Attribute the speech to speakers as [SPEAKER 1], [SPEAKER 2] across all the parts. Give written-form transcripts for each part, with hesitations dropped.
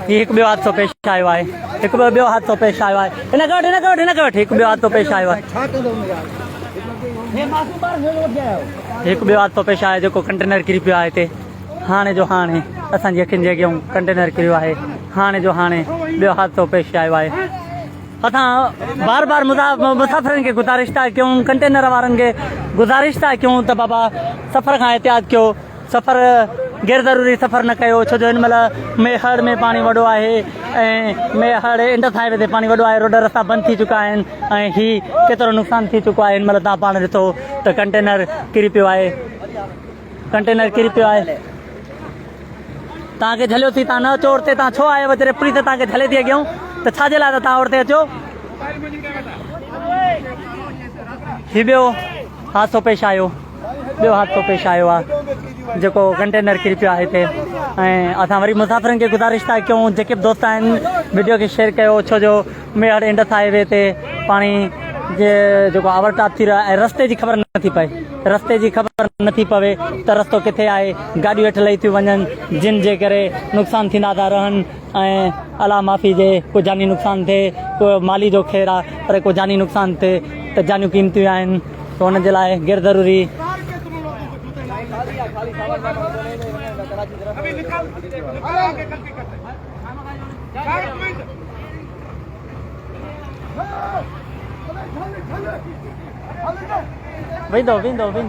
[SPEAKER 1] हिकु ॿियो हादसो पेश आयो आहे, हिकु ॿियो हादसो पेश आयो आहे। हिन कट हिकु ॿियो हादसो पेश आयो आहे, हिकु ॿियो हादसो पेश आयो जेको कंटेनर किरी पियो आहे हिते। हाणे जो हाणे असांजी अखियुनि जे अॻियां कंटेनर किरियो आहे। हाणे जो हाणे ॿियो हादसो पेश आयो आहे। असां बार बार मुसाफ़िरनि खे गुज़ारिश था कयूं, कंटेनर वारनि खे गुज़ारिश था कयूं त बाबा सफ़र खां एहतियात कयो, सफ़र गैर ज़रूरी सफ़र न कयो, छो जो हिन महिल मेहड़ में पाणी वॾो आहे ऐं मेहड़ इंडस हाईवे ते पाणी वॾो आहे, रोड रस्ता बंदि थी चुका आहिनि ऐं हीउ केतिरो नुक़सानु थी चुको आहे। हिन महिल तव्हां पाण ॾिठो त कंटेनर किरी पियो आहे, कंटेनर किरी पियो आहे। तव्हांखे झलियो थी, तव्हां न अचो उते, तव्हां छो आयो जॾहिं पुलिस तव्हांखे झले थी अॻियां, त छाजे लाइ तव्हां उते अचो। हीउ ॿियो हादसो पेश आयो, ॿियो हादसो पेश आयो आहे जेको कंटेनर किरी पियो आहे हिते। ऐं असां वरी मुसाफ़िरनि खे गुज़ारिश था कयूं, जेके बि दोस्त आहिनि वीडियो खे शेयर कयो, छो जो मेहड़ इंडस हाईवे ते पाणी जे जेको आवरटाप थी रहियो आहे, रस्ते जी ख़बर नथी पए, रस्ते जी ख़बर नथी पवे त रस्तो किथे आहे। गाॾियूं हेठि लही थियूं वञनि, जिन जे करे नुक़सान थींदा था रहनि ऐं अला माफ़ी जे को जानी नुक़सान थिए, को माली जो ख़ैरु आहे, पर को जानी नुक़सान थिए त जानियूं क़ीमतियूं आहिनि, त हुनजे लाइ गैर ज़रूरी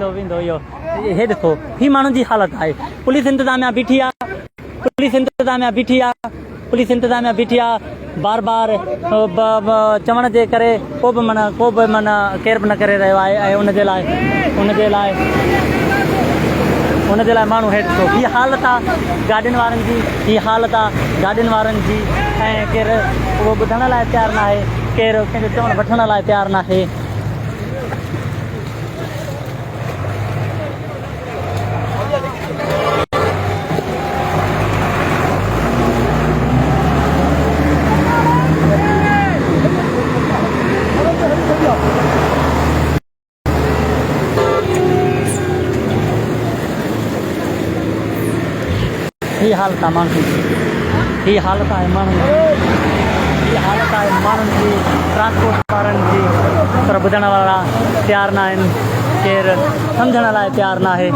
[SPEAKER 1] वेंदो इहो। हे ॾिसो, ही माण्हुनि जी हालत आहे। पुलिस इंतिज़ामिया बीठी आहे, पुलिस इंतिज़ामिया बीठी आहे, बार बार चवण जे करे को बि केर बि न करे रहियो आहे ऐं उनजे लाइ माण्हू हेठि ॾिसो। हीअ हालत आहे गाॾियुनि वारनि जी, हीअ हालत आहे गाॾियुनि वारनि जी, ऐं केरु उहो ॿुधण लाइ तयारु न आहे, केरु कंहिंजो चवणु वठण लाइ तयारु न आहे। ही हालत आहे माण्हुनि जी, ही हालत आहे माण्हुनि जी, ट्रांसपोर्ट वारनि जी, पर ॿुधण वारा तयारु न आहिनि, केरु सम्झण लाइ तयारु न आहे।